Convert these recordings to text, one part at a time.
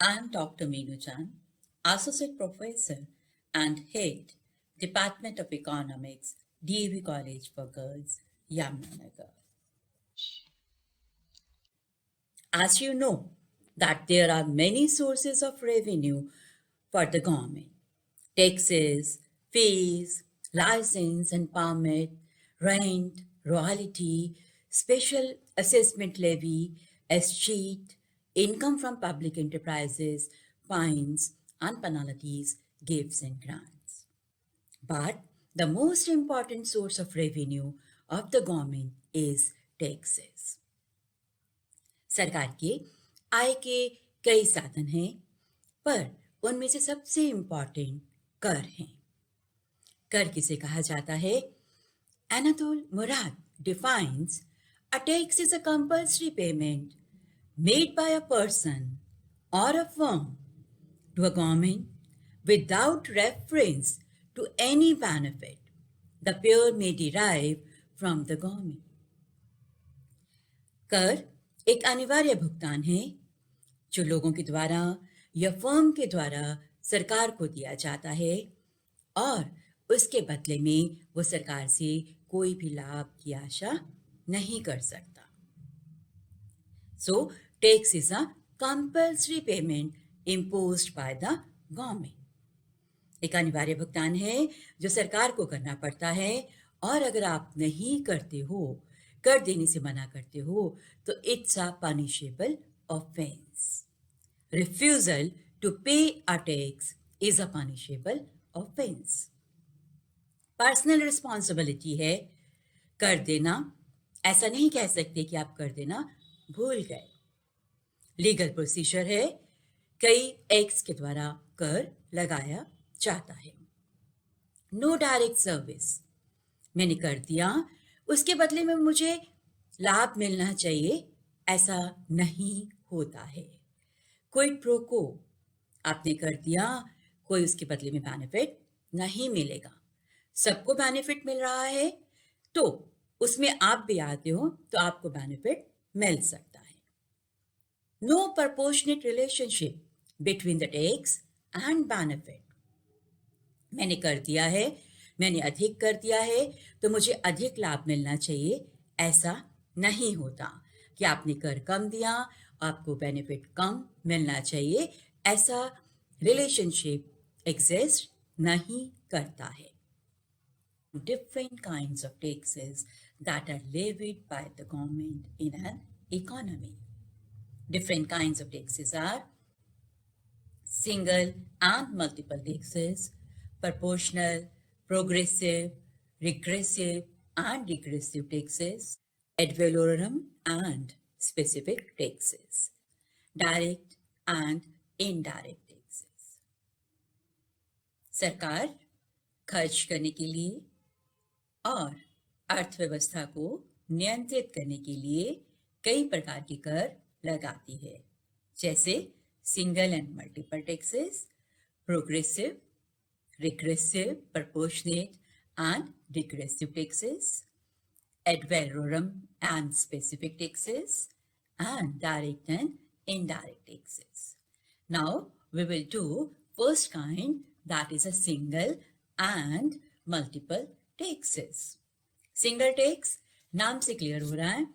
I'm Dr. Meenu Chan, Associate Professor and Head, Department of Economics, DAV College for Girls, Yamuna. As you know, that there are many sources of revenue for the government: taxes, fees, license and permit, rent, royalty, special assessment levy, escheat, income from public enterprises, fines and penalties, gifts and grants. But the most important source of revenue of the government is taxes. सरकार के आय के कई साधन हैं, पर उनमें से सबसे इम्पॉर्टेंट कर हैं। कर किसे कहा जाता है? Anatole Murad defines a tax is a compulsory payment made by a person or a firm to a government without reference to any benefit the payer may derive from the government. कर एक अनिवार्य भुगतान है जो लोगों के द्वारा या फर्म के द्वारा सरकार को दिया जाता है और उसके बदले में वो सरकार से कोई भी लाभ की आशा नहीं कर सकता। So, tax is a compulsory payment imposed by the government. एक अनिवार्य भुगतान है जो सरकार को करना पड़ता है और अगर आप नहीं करते हो, कर देने से मना करते हो, तो it's a punishable offense. Refusal to pay a tax is a punishable offense. Personal responsibility है कर देना, ऐसा नहीं कह सकते कि आप कर देना भूल गए। लीगल प्रोसीजर है, कई एक्ट्स के द्वारा कर लगाया जाता है। नो डायरेक्ट सर्विस, मैंने कर दिया, उसके बदले में मुझे लाभ मिलना चाहिए, ऐसा नहीं होता है। क्विड प्रो को, आपने कर दिया, कोई उसके बदले में बेनिफिट नहीं मिलेगा। सबको बेनिफिट मिल रहा है तो उसमें आप भी आते हो तो आपको बेनिफिट मिल सकता है। No proportionate relationship between the tax and benefit, मैंने कर दिया है, मैंने अधिक कर दिया है तो मुझे अधिक लाभ मिलना चाहिए, ऐसा नहीं होता कि आपने कर कम दिया, आपको बेनिफिट कम मिलना चाहिए, ऐसा रिलेशनशिप एग्जिस्ट नहीं करता है। Different kinds of taxes that are levied by the government in an economy. Different kinds of taxes are single and multiple taxes, proportional, progressive, regressive and regressive taxes, ad valorem and specific taxes, direct and indirect taxes. सरकार खर्च करने के लिए और अर्थव्यवस्था को नियंत्रित करने के लिए कई प्रकार के कर लगाती है, जैसे single and multiple taxes, progressive, regressive, proportionate and degressive taxes, ad valorem and specific taxes, and direct and indirect taxes. Now we will do first kind, that is a single and multiple taxes. Single tax नाम से clear हो रहा है,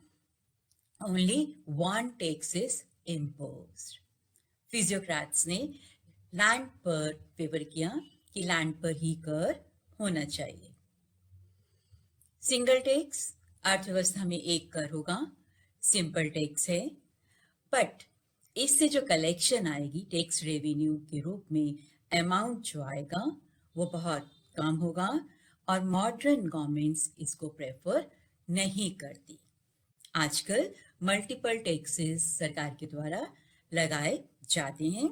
only one tax is imposed. Physiocrats ने land पर favour किया कि land पर ही कर होना चाहिए। सिंगल टैक्स अर्थव्यवस्था में एक कर होगा, सिंपल टैक्स है, बट इससे जो कलेक्शन आएगी टैक्स रेवेन्यू के रूप में, अमाउंट जो आएगा वो बहुत कम होगा और मॉडर्न गवर्नमेंट्स इसको प्रेफर नहीं करती। आजकल मल्टीपल टैक्सेस सरकार के द्वारा लगाए जाते हैं,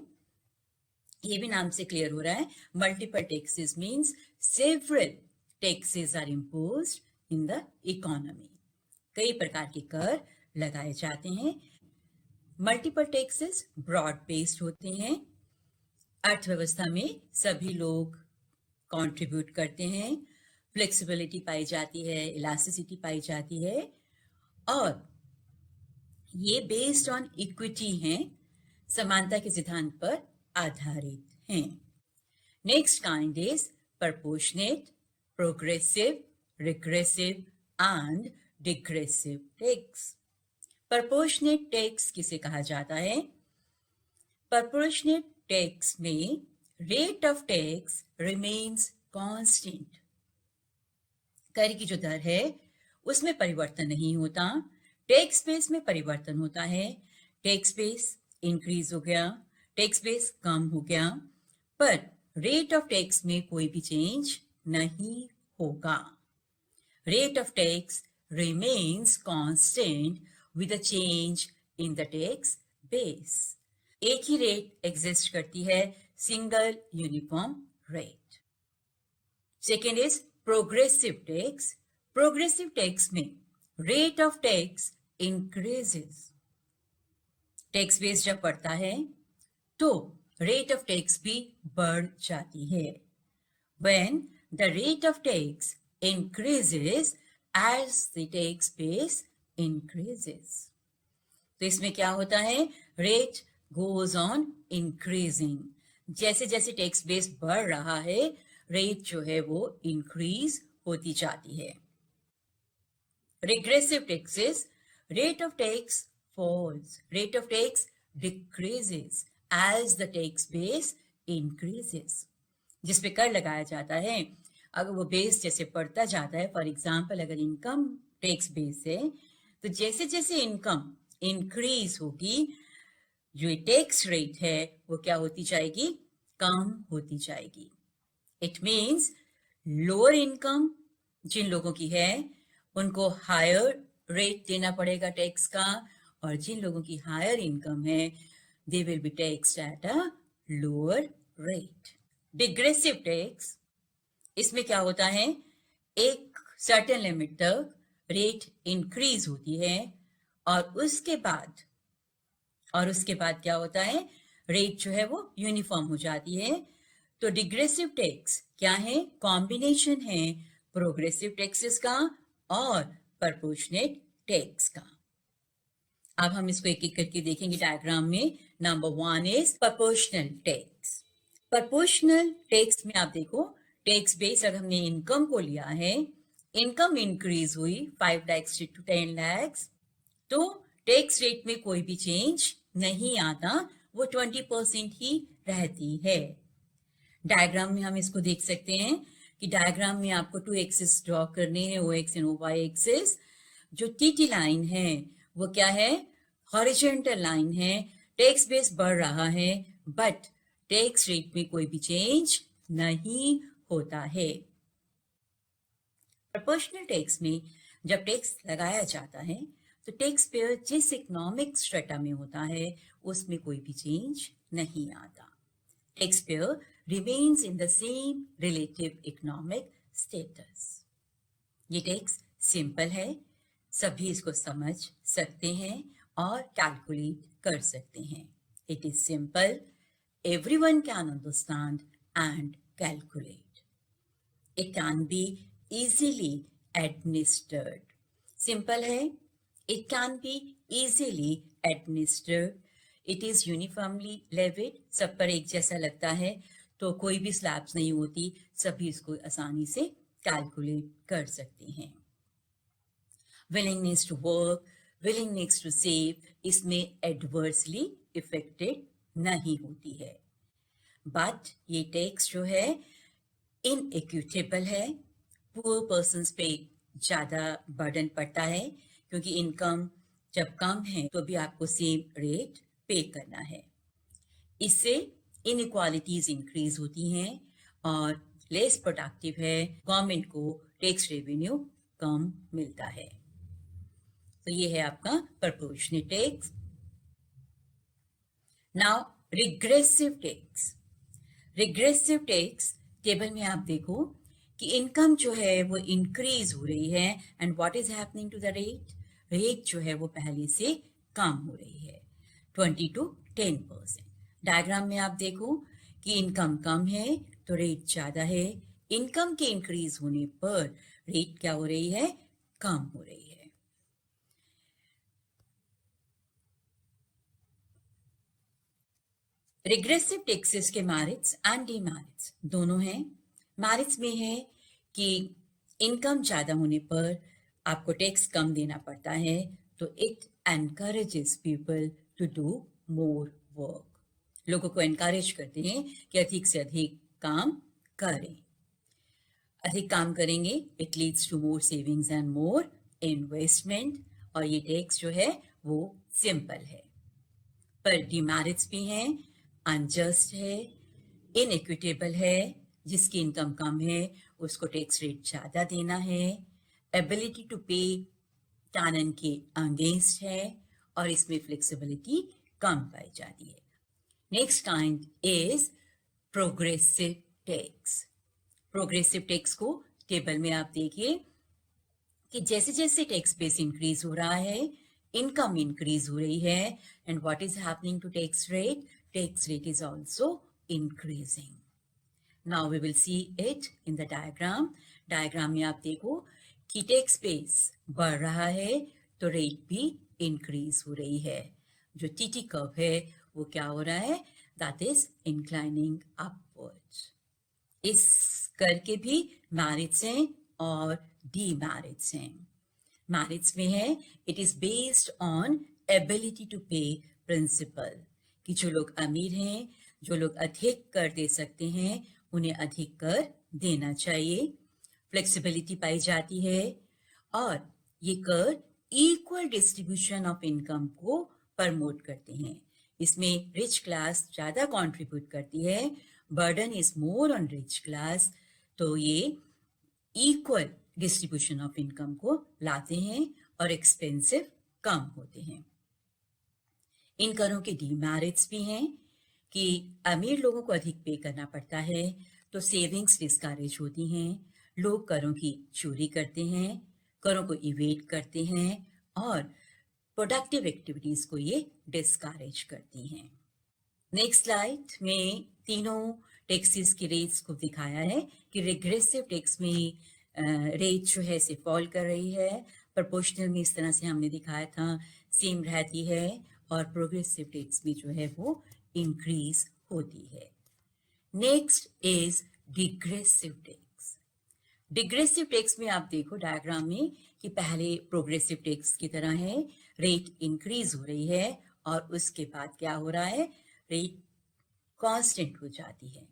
ये भी नाम से क्लियर हो रहा है। Multiple taxes means several taxes are imposed in the economy, कई प्रकार के कर लगाए जाते हैं। मल्टीपल टैक्सेस ब्रॉड बेस्ड होते हैं, अर्थव्यवस्था में सभी लोग कंट्रीब्यूट करते हैं, फ्लेक्सिबिलिटी पाई जाती है, इलास्टिसिटी पाई जाती है और ये बेस्ड ऑन इक्विटी हैं, समानता के सिद्धांत पर आधारित हैं। Next kind is proportionate, progressive, regressive and digressive tax. Proportionate tax किसे कहा जाता है? Proportionate tax में rate of tax remains constant. कर की जो दर है उसमें परिवर्तन नहीं होता, टैक्स बेस में परिवर्तन होता है। टैक्स बेस इंक्रीज हो गया, टैक्स बेस कम हो गया, पर रेट ऑफ टैक्स में कोई भी चेंज नहीं होगा। Rate of tax remains constant with a change in the tax base. एक ही रेट एग्जिस्ट करती है, single uniform rate. Second is progressive tax. Progressive tax में rate of tax increases. Tax base जब बढ़ता है तो रेट ऑफ टैक्स भी बढ़ जाती है। When the rate of tax increases as the tax base increases. तो इसमें क्या होता है? Rate goes on increasing. जैसे जैसे टैक्स बेस बढ़ रहा है, रेट जो है वो इंक्रीज होती जाती है। Regressive taxes, rate of tax falls, rate of tax decreases as the tax base increases. जिस पे कर लगाया जाता है, अगर वो बेस जैसे बढ़ता जाता है, फॉर एग्जाम्पल अगर इनकम टैक्स बेस है, तो जैसे जैसे इनकम इंक्रीज होगी, जो टैक्स रेट है वो क्या होती जाएगी? कम होती जाएगी। इट मीन्स लोअर इनकम जिन लोगों की है उनको हायर रेट देना पड़ेगा टैक्स का, और जिन लोगों की हायर इनकम है they will be taxed at a lower rate. Degressive tax, इसमें क्या होता है? एक सर्टेन लिमिट तक रेट इंक्रीज होती है और उसके बाद क्या होता है? रेट जो है वो यूनिफॉर्म हो जाती है। तो डिग्रेसिव टैक्स क्या है? कॉम्बिनेशन है प्रोग्रेसिव टैक्सेस का और प्रोपोर्शनेट टैक्स का। अब हम इसको एक एक करके देखेंगे डायग्राम में। Number 1 is proportional tax. Proportional tax में आप देखो, टैक्स बेस अगर हमने इनकम को लिया है, इनकम इंक्रीज हुई 5 लाख से 10 लाख, तो टैक्स रेट में कोई भी चेंज नहीं आता, वो 20% ही रहती है। डायग्राम में हम इसको देख सकते हैं कि डायग्राम में आपको 2 एक्सिस ड्रॉ करने हैं, O X and O Y axis. जो टीटी लाइन है वो क्या है? हॉरिजॉन्टल लाइन है। टैक्स बेस बढ़ रहा है बट टैक्स रेट में कोई भी चेंज नहीं होता है। प्रोपोर्शनल टैक्स में जब टैक्स लगाया जाता है तो टैक्स पेयर जिस इकोनॉमिक स्ट्रेटा में होता है उसमें कोई भी चेंज नहीं आता। Tax payer remains in the same relative economic status. ये टैक्स सिंपल है, सभी इसको समझ सकते हैं और कैलकुलेट कर सकते हैं। It is simple, everyone can understand and calculate. It can be easily administered. Simple है, it can be easily administered. It is uniformly levied. सब पर एक जैसा लगता है, तो कोई भी स्लैब्स नहीं होती, सभी इसको आसानी से कैलकुलेट कर सकते हैं। Willingness to work, willingness to save, इसमें adversely affected नहीं होती है। बट ये टैक्स जो है इनइक्विटेबल है, पुअर पर्सन्स पे ज़्यादा बर्डन पड़ता है, क्योंकि इनकम जब कम है तो भी आपको सेम रेट पे करना है। इससे इनइक्वालिटीज इंक्रीज होती हैं और लेस प्रोडक्टिव है, गवर्नमेंट को टैक्स रेवेन्यू कम मिलता है। तो ये है आपका proportional tax. Now regressive tax. Regressive tax table में आप देखो कि इनकम जो है वो इंक्रीज हो रही है and what is happening to the rate? Rate जो है वो पहले से कम हो रही है, 20 to 10%। डायग्राम में आप देखो कि इनकम कम है तो रेट ज़्यादा है, इनकम के इंक्रीज होने पर रेट क्या हो रही है? कम हो रही है। रिग्रेसिव टैक्सेस के मेरिट्स एंड डीमेरिट्स दोनों हैं। मेरिट्स में है कि इनकम ज़्यादा होने पर आपको टैक्स कम देना पड़ता है, तो it encourages people to do more work. लोगों को एनकरेज करते हैं कि अधिक से अधिक काम करें। अधिक काम करेंगे, it leads to more savings and more investment. और ये टैक्स जो है वो सिंपल है। पर डिमेरिट्स भी हैं, अनजस्ट है, इनइक्विटेबल है, जिसकी इनकम कम है उसको टैक्स रेट ज़्यादा देना है, एबिलिटी टू पे टानन के अगेंस्ट है, और इसमें फ्लेक्सिबिलिटी कम पाई जाती है। Next kind is progressive tax. Progressive tax को टेबल में आप देखिए कि जैसे जैसे टैक्स बेस इंक्रीज हो रहा है, इनकम इंक्रीज हो रही है, and what is happening to tax rate is also increasing. Now we will see it in the diagram में आप देखो कि टैक्स बेस बढ़ रहा है तो रेट भी इंक्रीज हो रही है। जो टीटी कर्व है वो क्या हो रहा है, दैट इज इंक्लाइनिंग अपवर्ड्स। इस कर के भी मेरिट्स हैं और डीमेरिट्स हैं। मेरिट्स में है it is based on ability to pay principle, कि जो लोग अमीर हैं, जो लोग अधिक कर दे सकते हैं, उन्हें अधिक कर देना चाहिए। फ्लेक्सिबिलिटी पाई जाती है, और ये कर इक्वल डिस्ट्रीब्यूशन ऑफ इनकम को प्रमोट करते हैं। इसमें रिच क्लास ज़्यादा कंट्रीब्यूट करती है, burden is more on rich class, तो ये इक्वल डिस्ट्रीब्यूशन ऑफ इनकम को लाते हैं और एक्सपेंसिव कम होते हैं। इन करों के डीमेरिट्स भी हैं कि अमीर लोगों को अधिक पे करना पड़ता है, तो सेविंग्स डिस्करेज होती हैं, लोग करों की चोरी करते हैं, करों को इवेट करते हैं, और प्रोडक्टिव एक्टिविटीज को ये डिस्करेज करती हैं। नेक्स्ट स्लाइड में तीनों टैक्सेस की रेट्स को दिखाया है कि रिग्रेसिव टैक्स में रेट जो है से फॉल कर रही है, प्रोपोर्शनल में इस तरह से हमने दिखाया था सेम रहती है, और प्रोग्रेसिव टैक्स में जो है वो इंक्रीज होती है। Next is degressive tax. Degressive tax में आप देखो डायग्राम में कि पहले प्रोग्रेसिव टैक्स की तरह है, रेट इंक्रीज हो रही है, और उसके बाद क्या हो रहा है, रेट कांस्टेंट हो जाती है।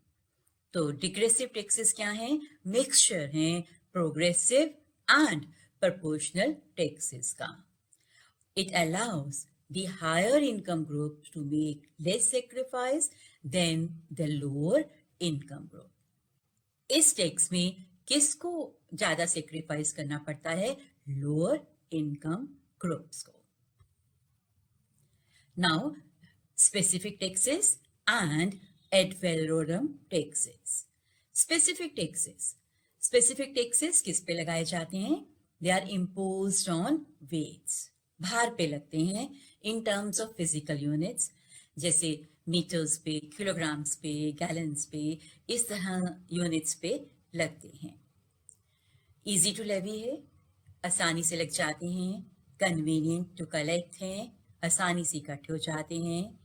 तो डिग्रेसिव टैक्सेस क्या हैं, मिक्सचर हैं प्रोग्रेसिव एंड प्रोपोर्शनल टैक्सेस का। It allows the higher income groups to make less sacrifice than the lower income group. इस टैक्स में किसको ज्यादा सेक्रीफाइस करना पड़ता है, लोअर इनकम ग्रुप्स को। Now specific taxes and ad valorem taxes. Specific taxes किस पे लगाए जाते हैं, they are imposed on weights, भार पे लगते हैं in terms of physical units, जैसे मीटर्स पे, किलोग्राम्स पे, गैलन्स पे, इस तरह यूनिट्स पे लगते हैं। इजी टू लेवी है, आसानी से लग जाते हैं, कन्वीनियंट टू कलेक्ट हैं, आसानी से इकट्ठे हो जाते हैं,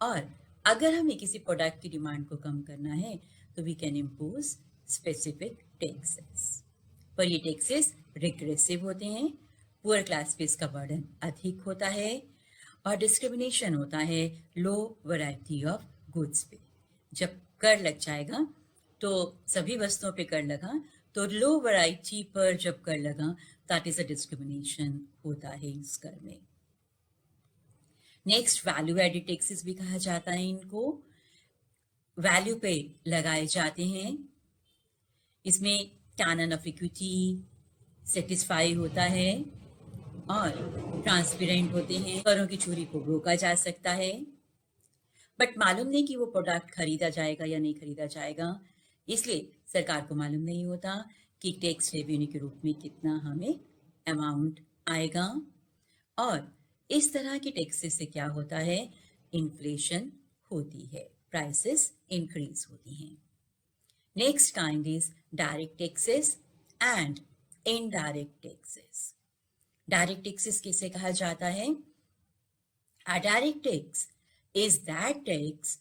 और अगर हमें किसी प्रोडक्ट की डिमांड को कम करना है तो we can impose specific taxes. पर ये टैक्सेस रिग्रेसिव होते हैं, पुअर क्लास पे इसका बर्डन अधिक होता है, और डिस्क्रिमिनेशन होता है लो वैरायटी ऑफ गुड्स पे। जब कर लग जाएगा तो सभी वस्तुओं पे कर लगा, तो लो वैरायटी पर जब कर लगा, दैट इज अ डिस्क्रिमिनेशन होता है इस कर में। नेक्स्ट वैल्यू एडेड टैक्सेस भी कहा जाता है इनको, वैल्यू पे लगाए जाते हैं। इसमें कैनन ऑफ इक्विटी सेटिस्फाई होता है, और ट्रांसपेरेंट होते हैं, करों की चोरी को रोका जा सकता है, बट मालूम नहीं कि वो प्रोडक्ट खरीदा जाएगा या नहीं खरीदा जाएगा, इसलिए सरकार को मालूम नहीं होता कि टैक्स रेवेन्यू के रूप में कितना हमें अमाउंट आएगा। और इस तरह के टैक्सेस से क्या होता है, इन्फ्लेशन होती है, प्राइसेस इंक्रीज होती हैं। Next kind is direct taxes and indirect taxes. Direct taxes किसे कहा जाता है, अ direct tax is that tax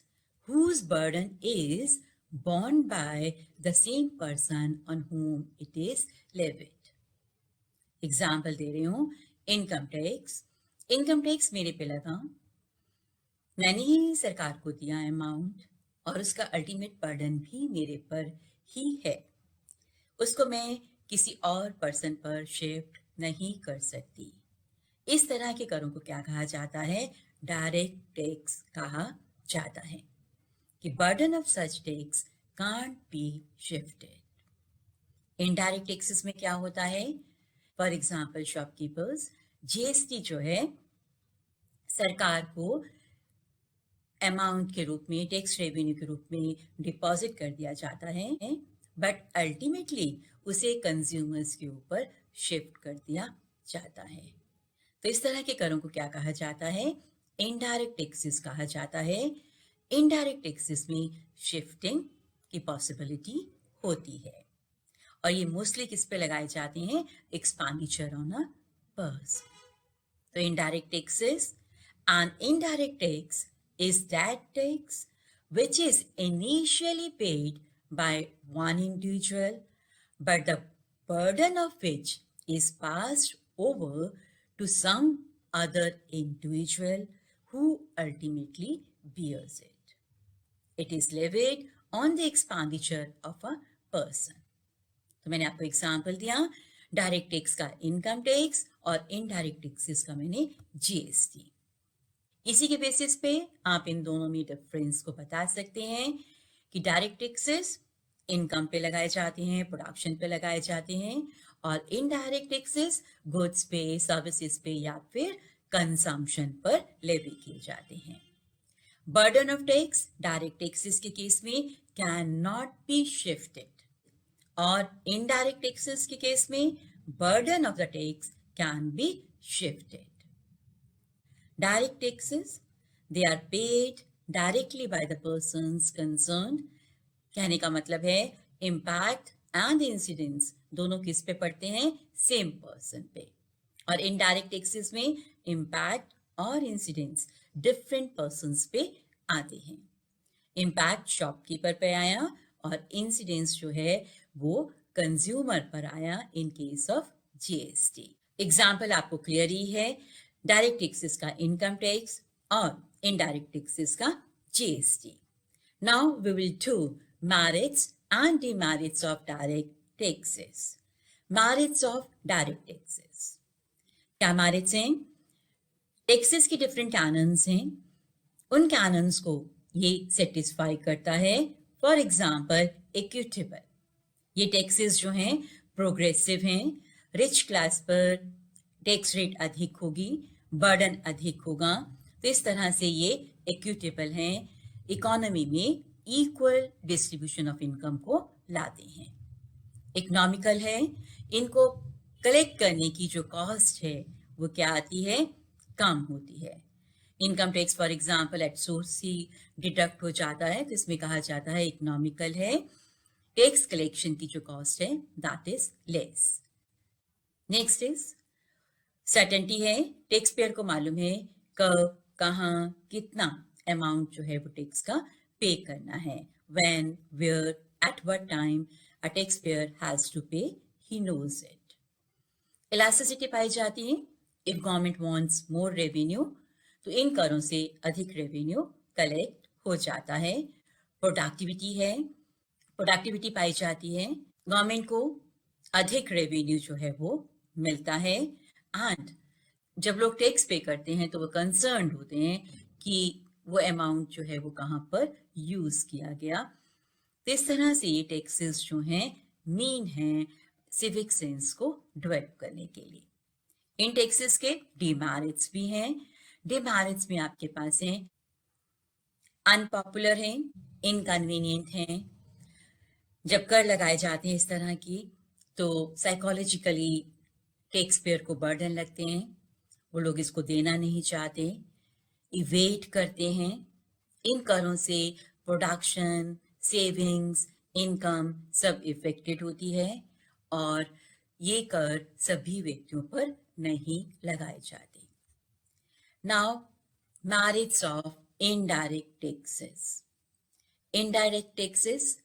whose burden is borne by the same person on whom it is levied. Example दे रही हूँ, income tax. Income tax मेरे पे लगा, मैंने ही सरकार को दिया अमाउंट, और उसका अल्टीमेट बर्डन भी मेरे पर ही है। उसको मैं किसी और पर्सन पर शिफ्ट नहीं कर सकती। इस तरह के करों को क्या कहा जाता है? डायरेक्ट टैक्स कहा जाता है कि burden of such tax can't be shifted. Indirect taxes में क्या होता है? फॉर एग्जाम्पल शॉपकीपर्स, जीएसटी जो है सरकार को अमाउंट के रूप में, टैक्स रेवेन्यू के रूप में डिपॉजिट कर दिया जाता है, बट अल्टीमेटली उसे कंज्यूमर्स के ऊपर शिफ्ट कर दिया जाता है। तो इस तरह के करों को क्या कहा जाता है? इनडायरेक्ट टैक्सेस कहा जाता है। इनडायरेक्ट टैक्सेस में शिफ्टिंग की पॉसिबिलिटी होती है, और ये मोस्टली किस पे लगाए जाते हैं? Expenditure on a person. तो indirect taxes, and indirect tax is that tax which is initially paid by one individual, but the burden of which is passed over to some other individual who ultimately bears it. It is levied on the expenditure of a person. तो मैंने आपको example दिया direct tax का income tax, और indirect taxes का मैंने GST. इसी के बेसिस पे आप इन दोनों में डिफरेंस को बता सकते हैं कि डायरेक्ट टैक्सेस इनकम पे लगाए जाते हैं, प्रोडक्शन पे लगाए जाते हैं, और इनडायरेक्ट टैक्सेस गुड्स पे, सर्विसेज पे या फिर कंजम्पशन पर लेवी किए जाते हैं। Burden of tax direct taxes के केस में कैन नॉट बी शिफ्टेड, और इनडायरेक्ट टैक्सेस के केस में burden of the tax can be shifted. Direct taxes, they are paid directly by the persons concerned. कहने का मतलब है impact and incidence दोनों किस पे पड़ते हैं? सेम पर्सन पे। और इनडायरेक्ट टैक्सेस में impact और incidence डिफरेंट पर्सन्स पे आते हैं। इम्पैक्ट शॉपकीपर पे आया, और इंसिडेंस जो है वो कंज्यूमर पर आया in case of GST. Example आपको क्लियर ही है, डायरेक्ट टैक्सेस का इनकम टैक्स और इनडायरेक्ट टैक्सेस का GST. Now we will do merits and demerits of direct taxes. Merits of direct taxes, क्या मेरिट्स हैं? टैक्सेस की डिफरेंट कैनन्स हैं, उन कैनन्स को ये सेटिस्फाई करता है। फॉर एग्जाम्पल इक्विटेबल, ये टैक्सेस जो हैं प्रोग्रेसिव हैं, रिच क्लास पर टैक्स रेट अधिक होगी, बर्डन अधिक होगा, तो इस तरह से ये इक्विटेबल हैं, इकोनॉमी में इक्वल डिस्ट्रीब्यूशन ऑफ इनकम को लाते हैं। इकोनॉमिकल है, इनको कलेक्ट करने की जो कॉस्ट है वो क्या आती है? कम होती है। Income tax for example at source he deduct हो जाता है, तो इसमें कहा जाता है इकोनॉमिकल है। टैक्स कलेक्शन की जो कॉस्ट है that is less. Next is certainty है, टैक्स पेयर को मालूम है कब, कहाँ, कितना अमाउंट जो है वो टैक्स का पे करना है। When, where, at what time a tax payer has to pay, he knows it. Elasticity पाई जाती है, if government wants more revenue तो इन करों से अधिक रेवेन्यू कलेक्ट हो जाता है। प्रोडक्टिविटी है, प्रोडक्टिविटी पाई जाती है, गवर्नमेंट को अधिक रेवेन्यू जो है वो मिलता है, एंड जब लोग टैक्स पे करते हैं तो वो कंसर्न्ड होते हैं कि वो अमाउंट जो है वो कहाँ पर यूज किया गया। तो इस तरह से ये टैक्सेस जो हैं मीन हैं सिविक सेंस को डेवलप करने के लिए। इन टैक्सेस के डिमेरिट्स भी हैं। डिमेरिट्स में आपके पास हैं अनपॉपुलर हैं, इनकन्वीनियंट हैं। जब कर लगाए जाते हैं इस तरह की तो साइकोलॉजिकली टैक्स पेयर को बर्डन लगते हैं, वो लोग इसको देना नहीं चाहते, इवेट करते हैं। इन करों से प्रोडक्शन, सेविंग्स, इनकम सब इफेक्टेड होती है, और ये कर सभी व्यक्तियों पर नहीं लगाए जाते। Now merits of indirect taxes. Indirect taxes,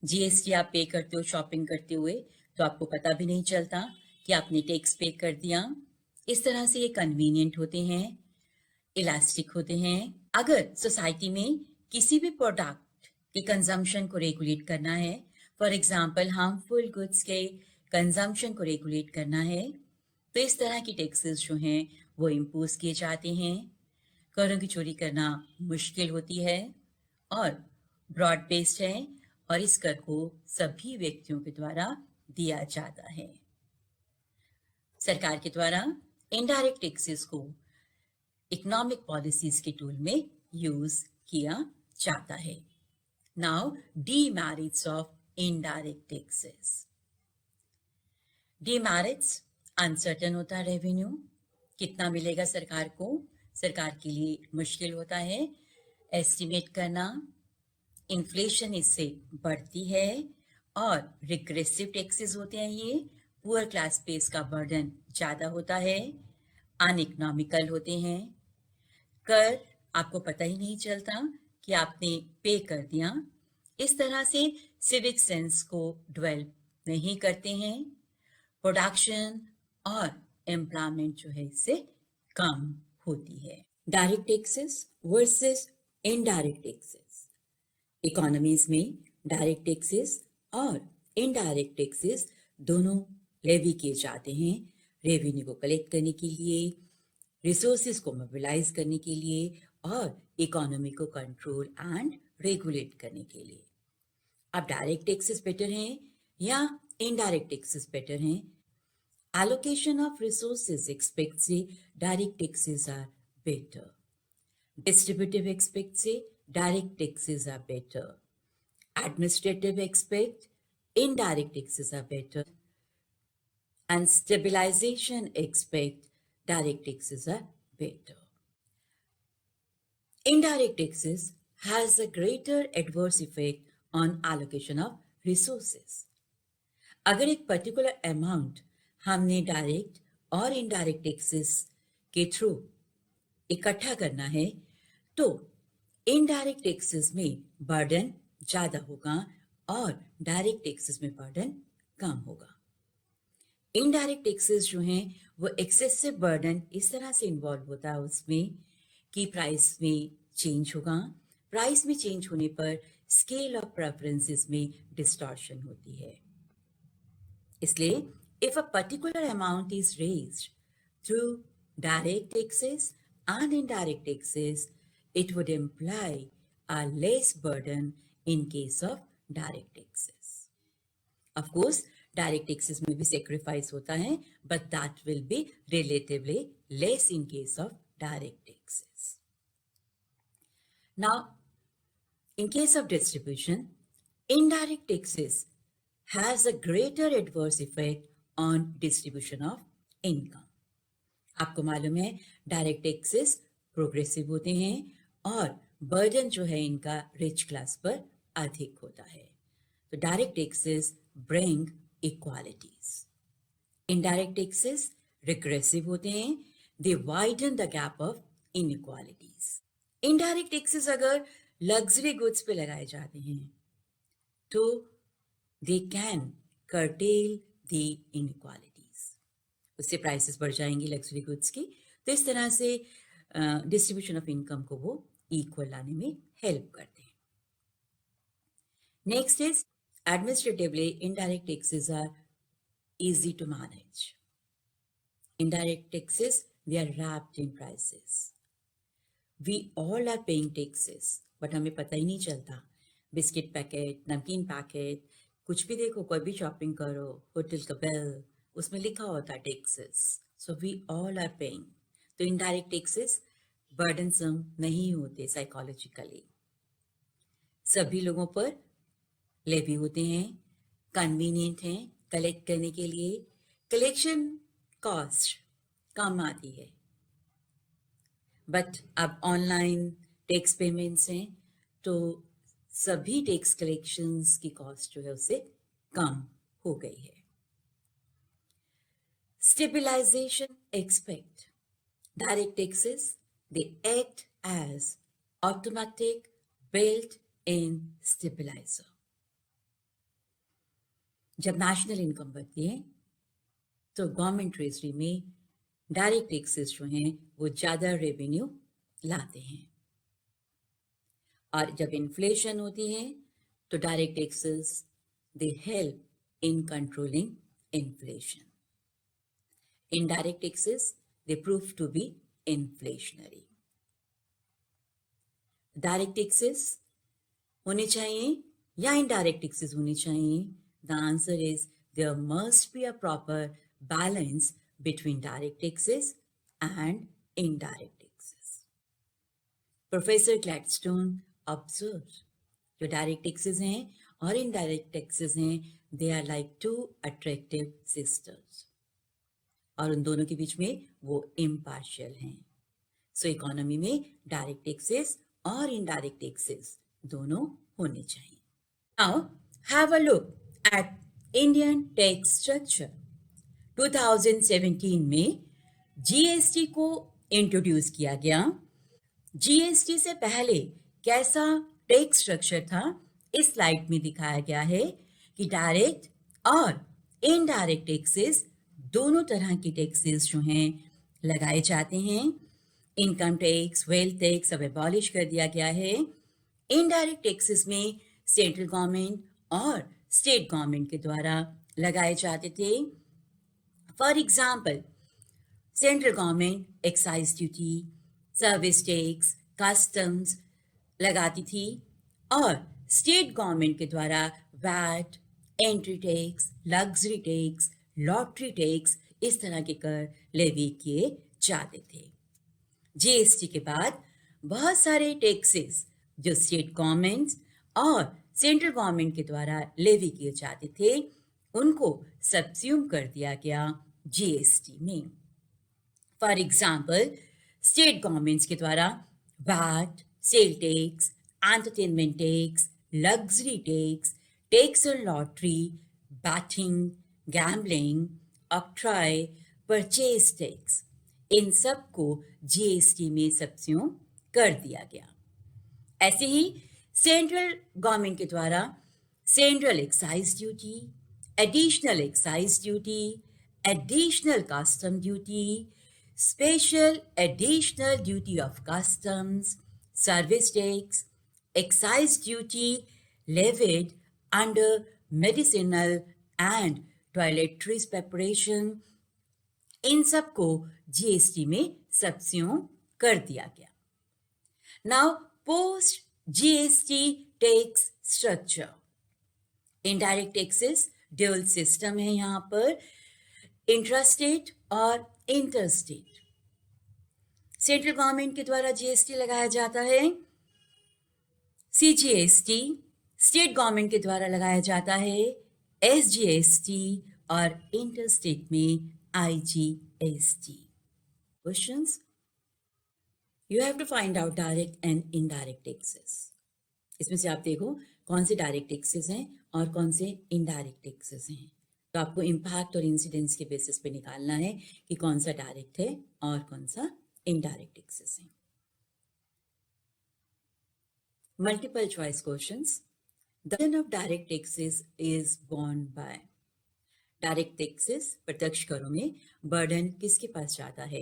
GST आप पे करते हो शॉपिंग करते हुए तो आपको पता भी नहीं चलता कि आपने टैक्स पे कर दिया। इस तरह से ये कन्वीनियंट होते हैं, इलास्टिक होते हैं। अगर सोसाइटी में किसी भी प्रोडक्ट के कंजम्पशन को रेगुलेट करना है, फॉर एग्जांपल हार्मफुल गुड्स के कंजम्पशन को रेगुलेट करना है, तो इस तरह की टैक्सेस जो हैं वो इम्पोज किए जाते हैं। करों की चोरी करना मुश्किल होती है और ब्रॉड बेस्ड है और इस कर को सभी व्यक्तियों के द्वारा दिया जाता है। सरकार के द्वारा इनडायरेक्ट टैक्सेस को इकोनॉमिक पॉलिसीज के टूल में यूज किया जाता है। Now demerits of indirect taxes. Demerits, uncertain होता है रेवेन्यू, कितना मिलेगा सरकार को, सरकार के लिए मुश्किल होता है एस्टिमेट करना। इन्फ्लेशन इससे बढ़ती है और रिग्रेसिव टैक्सेस होते हैं, ये पुअर क्लास पे इसका बर्डन ज़्यादा होता है। अनइकोनॉमिकल होते हैं, कर आपको पता ही नहीं चलता कि आपने पे कर दिया। इस तरह से सिविक सेंस को डेवलप नहीं करते हैं। प्रोडक्शन और एम्प्लॉयमेंट जो है इससे कम होती है। Direct taxes versus indirect taxes. Economies में डायरेक्ट टैक्सेस और इनडायरेक्ट टैक्सेस दोनों लेवी किए जाते हैं रेवेन्यू को कलेक्ट करने के लिए, रिसोर्सेज को मोबिलाइज करने के लिए और इकोनॉमी को कंट्रोल एंड रेगुलेट करने के लिए। अब डायरेक्ट टैक्सेस बेटर हैं या इनडायरेक्ट टैक्सेस बेटर हैं? Allocation of resources expect से direct taxes are better. Distributive expect से direct taxes are better. Administrative expect indirect taxes are better. And stabilization expect direct taxes are better. Indirect taxes has a greater adverse effect on allocation of resources. अगर एक particular amount हमने direct और indirect taxes के through इकट्ठा करना है तो indirect taxes में बर्डन ज़्यादा होगा और डायरेक्ट टैक्सेस में बर्डन कम होगा। इनडायरेक्ट टैक्सेस जो हैं वो एक्सेसिव बर्डन इस तरह से इन्वॉल्व होता है उसमें कि प्राइस में चेंज होगा। प्राइस में चेंज होने पर स्केल ऑफ प्रेफरेंसेस में डिस्टॉर्शन होती है। इसलिए if a particular amount is raised through direct taxes and indirect taxes, it would imply a less burden in case of direct taxes. Of course, direct taxes में भी sacrifice होता है, but that will be relatively less in case of direct taxes. Now, in case of distribution, indirect taxes has a greater adverse effect on distribution of income. आपको मालूम है direct taxes progressive होते हैं और burden जो है इनका rich class पर अधिक होता है। तो direct taxes bring equalities. Indirect taxes regressive होते हैं, they widen the gap of inequalities. Indirect taxes अगर लग्जरी गुड्स पे लगाए जाते हैं तो they can curtail the inequalities. उससे प्राइसेस बढ़ जाएंगी लग्जरी गुड्स की, तो इस तरह से डिस्ट्रीब्यूशन ऑफ इनकम को वो इक्वल लाने में हेल्प करते हैं। Next is administratively indirect taxes are easy to manage. Indirect taxes they are wrapped in prices. We all are paying taxes but हमें पता ही नहीं चलता। बिस्किट पैकेट, नमकीन पैकेट, कुछ भी देखो, कोई भी शॉपिंग करो, होटल का बिल, उसमें लिखा होता है taxes. So we all are paying. तो इनडायरेक्ट टैक्सेस बर्डनसम नहीं होते साइकोलॉजिकली, सभी लोगों पर लेवी होते हैं, कन्वीनियंट हैं कलेक्ट करने के लिए, कलेक्शन कॉस्ट कम आती है। बट अब ऑनलाइन टैक्स पेमेंट्स हैं तो सभी टैक्स कलेक्शंस की कॉस्ट जो है उससे कम हो गई है। Stabilization expect direct taxes, they act as automatic built in stabilizer. जब नेशनल इनकम बढ़ती है तो गवर्नमेंट ट्रेजरी में डायरेक्ट टैक्सेस जो हैं वो ज़्यादा रेवेन्यू लाते हैं, और जब इन्फ्लेशन होती है तो direct taxes they help in controlling inflation. Indirect taxes they prove to be inflationary. Direct taxes होने चाहिए या इनडायरेक्ट टैक्सेस होने चाहिए? The answer is there must be a proper balance between direct taxes and indirect taxes. Professor Gladstone observe जो direct taxes हैं और indirect taxes हैं, they are like two attractive sisters, और उन दोनों के बीच में वो इम्पार्शियल हैं। सो इकोनॉमी में डायरेक्ट टैक्सेस और इनडायरेक्ट टैक्सेस दोनों होने चाहिए। Now have a look at Indian tax structure. 2017 में जीएसटी को इंट्रोड्यूस किया गया। जीएसटी से पहले कैसा टैक्स स्ट्रक्चर था, इस स्लाइड में दिखाया गया है कि डायरेक्ट और इनडायरेक्ट टैक्सेस दोनों तरह की टैक्सेस जो हैं लगाए जाते हैं। इनकम टैक्स, वेल्थ टैक्स अब एबॉलिश कर दिया गया है। इनडायरेक्ट टैक्सेस में सेंट्रल गवर्नमेंट और स्टेट गवर्नमेंट के द्वारा लगाए जाते थे। For example, central government excise duty, service tax, customs लगाती थी, और स्टेट गवर्नमेंट के द्वारा VAT, entry tax, luxury tax, lottery tax, इस तरह के कर लेवी किए जाते थे। जीएसटी के बाद बहुत सारे टैक्सेस जो स्टेट गवर्नमेंट्स और सेंट्रल गवर्नमेंट के द्वारा लेवी किए जाते थे, उनको सब्स्यूम कर दिया गया जीएसटी में। फॉर एग्जाम्पल, स्टेट गवर्नमेंट्स के द्वारा VAT, sale tax, entertainment tax, luxury tax, tax on lottery, betting, gambling, octroi, purchase tax, इन सब को जीएसटी में सब्स्यूम कर दिया गया। ऐसे ही सेंट्रल गवर्नमेंट के द्वारा central excise duty, additional excise duty, additional custom duty, special additional duty of customs, service tax, excise duty levied under medicinal and toiletries preparation, इन सब को जीएसटी में सब्स्यूम कर दिया गया। Now post GST tax structure. Indirect taxes dual system है यहाँ पर, intrastate और इंटरस्टेट। सेंट्रल गवर्नमेंट के द्वारा जीएसटी लगाया जाता है, सीजीएसटी स्टेट गवर्नमेंट के द्वारा लगाया जाता है, एसजीएसटी, और इंटरस्टेट में IGST. Questions, you have to find out direct and indirect taxes. इसमें से आप देखो कौन से डायरेक्ट टैक्सेस हैं और कौन से इनडायरेक्ट टैक्सेस हैं। तो आपको इम्पैक्ट और इंसिडेंस के बेसिस पे निकालना है कि कौन सा डायरेक्ट है और कौन सा इनडायरेक्ट टैक्सेस है। Multiple choice questions. The burden of direct taxes is borne by। Direct taxes प्रत्यक्ष करों में बर्डन किसके पास जाता है?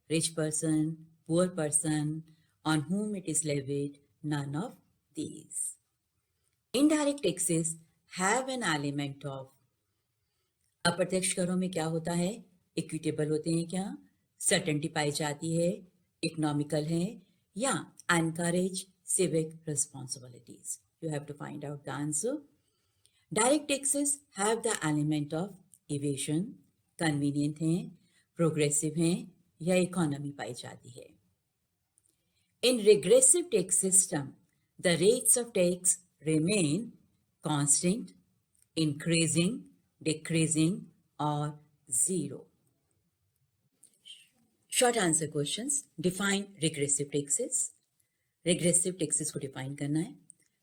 Rich person, poor person, on whom it is levied, none of these। Indirect taxes have an element of. अप्रत्यक्ष करों में क्या होता है? इक्विटेबल होते हैं क्या? सर्टेनिटी पाई जाती है, इकोनॉमिकल है, या encourage civic responsibilities? You have to find out the answer. Direct taxes have the element of evasion, convenient हैं, progressive हैं, या economy पाई जाती है। In regressive tax system, the rates of tax remain constant, increasing, decreasing, or zero. Short answer questions. Define regressive taxes. Regressive taxes को define करना है।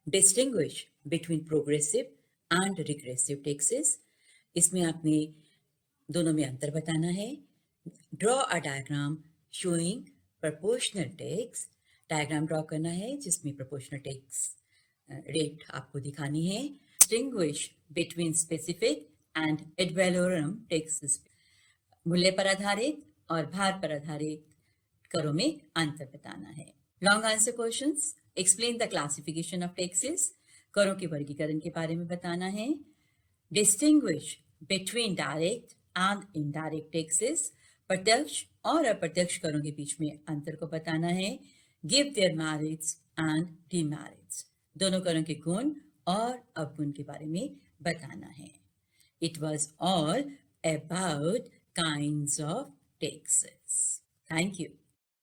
Distinguish between progressive and regressive taxes. इसमें आपने दोनों में अंतर बताना है। Draw a diagram showing proportional tax. Diagram draw करना है जिसमें proportional tax रेट आपको दिखानी है। Distinguish between specific and ad valorem taxes, मूल्य पर आधारित और भार पर आधारित करों में अंतर बताना है। Long answer questions, explain the classification of taxes, करों के वर्गीकरण के बारे में बताना है। Distinguish between direct and indirect taxes, प्रत्यक्ष और अप्रत्यक्ष करों के बीच में अंतर को बताना है। Give their merits and demerits, दोनों करों के गुण और अवगुण के बारे में बताना है। It was all about kinds of taxes. Thank you.